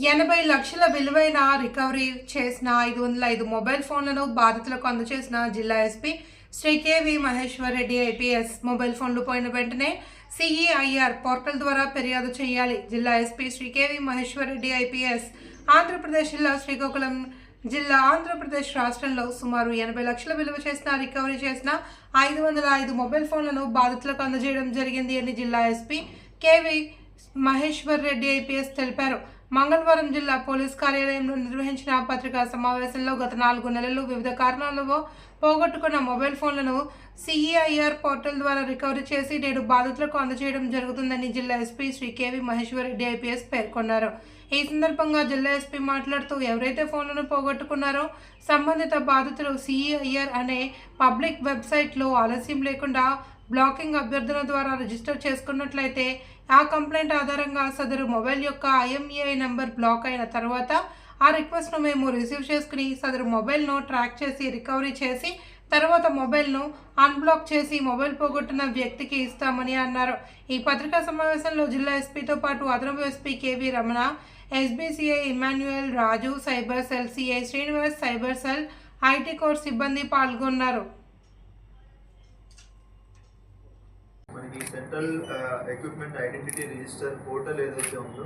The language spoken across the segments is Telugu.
80 లక్షల విలువైన రికవరీ చేసిన 505 మొబైల్ ఫోన్లను బాధితులకు అందజేసిన జిల్లా SP Shri K V Maheshwar Reddy IPS. Mobile ఫోన్లు పోయిన వెంటనే సిఈఐఆర్ పోర్టల్ ద్వారా ఫిర్యాదు చేయాలి. జిల్లా SP Shri K V Maheshwar Reddy IPS. Andhra Pradesh జిల్లా శ్రీకాకుళం జిల్లా ఆంధ్రప్రదేశ్ రాష్ట్రంలో సుమారు 80 లక్షల విలువ చేసిన రికవరీ చేసిన 505 మొబైల్ ఫోన్లను బాధితులకు అందజేయడం జరిగింది అని జిల్లా SP K V Maheshwar Reddy IPS తెలిపారు. మంగళవారం జిల్లా పోలీస్ కార్యాలయంలో నిర్వహించిన పత్రికా సమావేశంలో గత 4 నెలలు వివిధ కారణాలలో పోగొట్టుకున్న మొబైల్ ఫోన్లను సిఈఐఆర్ పోర్టల్ ద్వారా రికవరీ చేసి నేడు బాధితులకు అందజేయడం జరుగుతుందని జిల్లా SP Shri K V Maheshwar Reddy IPS పేర్కొన్నారు. ఈ సందర్భంగా జిల్లా ఎస్పీ మాట్లాడుతూ ఎవరైతే ఫోన్లను పోగొట్టుకున్నారో సంబంధిత బాధితులు సిఈఐఆర్ అనే పబ్లిక్ వెబ్సైట్లో ఆలస్యం లేకుండా బ్లాకింగ్ అభ్యర్థన ద్వారా రిజిస్టర్ చేసుకున్నట్లయితే ఆ కంప్లైంట్ ఆధారంగా సదరు మొబైల్ యొక్క ఐఎంఈఐ నెంబర్ బ్లాక్ అయిన తర్వాత ఆ రిక్వెస్ట్ను మేము రిసీవ్ చేసుకుని సదరు మొబైల్ను ట్రాక్ చేసి రికవరీ చేసి తర్వాత మొబైల్ను అన్బ్లాక్ చేసి మొబైల్ పోగొట్టిన వ్యక్తికి ఇస్తామని అన్నారు. ఈ పత్రికా సమావేశంలో జిల్లా ఎస్పీతో పాటు అదనపు SP KV Ramana, ఎస్బీసీఐ Emmanuel, Raju, cyber cell CI Srinivas, cyber cell IT core సిబ్బంది పాల్గొన్నారు. మనకి central equipment identity register portal ఏదైతే ఉందో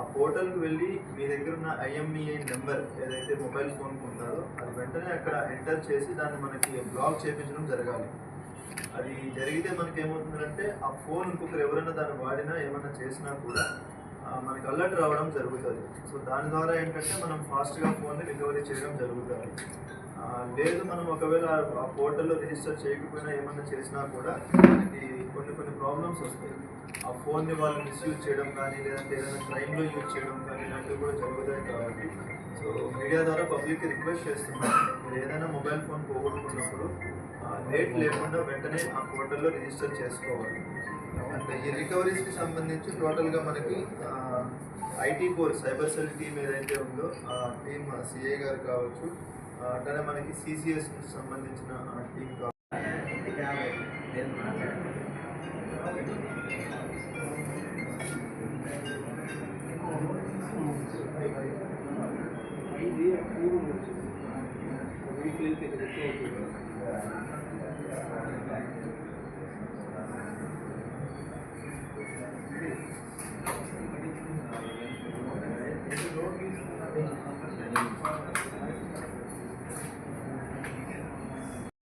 ఆ పోర్టల్కి వెళ్ళి మీ దగ్గర ఉన్న ఐఎంఈఐ నెంబర్ ఏదైతే మొబైల్ ఫోన్కి ఉంటుందో అది వెంటనే అక్కడ ఎంటర్ చేసి దాన్ని మనకి బ్లాక్ చేయించడం జరగాలి. అది జరిగితే మనకి ఏమవుతుందంటే ఆ ఫోన్ ఇంకొకరు ఎవరైనా దాన్ని వాడినా ఏమైనా చేసినా కూడా మనకి అలర్ట్ రావడం జరుగుతుంది. సో దాని ద్వారా ఏంటంటే మనం ఫాస్ట్గా ఫోన్ని రికవరీ చేయడం జరుగుతుంది. లేదు మనం ఒకవేళ ఆ పోర్టల్లో రిజిస్టర్ చేయకపోయినా ఏమన్నా చేసినా కూడా మనకి కొన్ని ప్రాబ్లమ్స్ వస్తాయి. ఆ ఫోన్ని వాళ్ళు మిస్యూజ్ చేయడం కానీ లేదంటే ఏదైనా క్రైమ్లో యూజ్ చేయడం కానీ ఇలాంటివి కూడా జరుగుతాయి. కాబట్టి సో మీడియా ద్వారా పబ్లిక్కి రిక్వెస్ట్ చేస్తున్నాను, మీరు ఏదైనా మొబైల్ ఫోన్ పోగొట్టుకున్నప్పుడు లేట్ లేకుండా వెంటనే ఆ పోర్టల్లో రిజిస్టర్ చేసుకోవాలి. అండ్ ఈ రికవరీస్కి సంబంధించి టోటల్గా మనకి IT core cyber cell team ఏదైతే ఉందో ఆ టీమ్ సిఐ గారు కావచ్చు, అట్లనే మనకి సిసిఎస్ సంబంధించిన టీం కావచ్చు.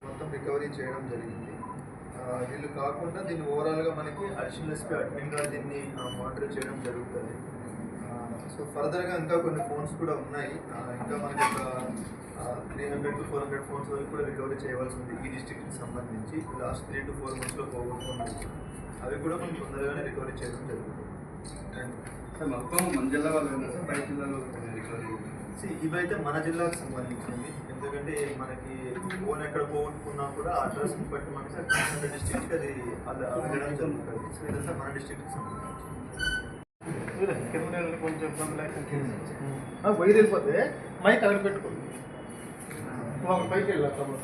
మొత్తం రికవరీ చేయడం జరిగింది. వీళ్ళు కాకుండా దీన్ని ఓవరాల్గా మనకి అడిషనల్ ఎస్పీ అడ్మిన్గా దీన్ని మానిటర్ చేయడం జరుగుతుంది. సో ఫర్దర్గా ఇంకా కొన్ని ఫోన్స్ కూడా ఉన్నాయి. ఇంకా మనకి ఒక 300 to 400 ఫోన్స్ వరకు కూడా రికవరీ చేయవలసి ఉంది. ఈ డిస్ట్రిక్ట్కి సంబంధించి లాస్ట్ 3 to 4 monthsలో పోగొట్టుకున్నాం. అవి కూడా మనం తొందరగానే రికవరీ చేయడం జరుగుతుంది. మొత్తం మన జిల్లా వాళ్ళు బయట జిల్లాలో రికవరీ ఇవైతే మన జిల్లాకు సంబంధించింది. ఎందుకంటే మనకి ఫోన్ ఎక్కడ పోగొట్టుకున్నా కూడా అడ్రస్ని బట్టి మనకి డిస్ట్రిక్ట్కి అది వెళ్ళడం జరుగుతుంది. సో ఇదంతా మన డిస్ట్రిక్ట్కి సంబంధించి కొంచెం ఇబ్బంది లేకపోతే పోయి వెళ్ళిపోతే మైక్ అక్కడ పెట్టుకోండి, పైకి వెళ్ళాలి.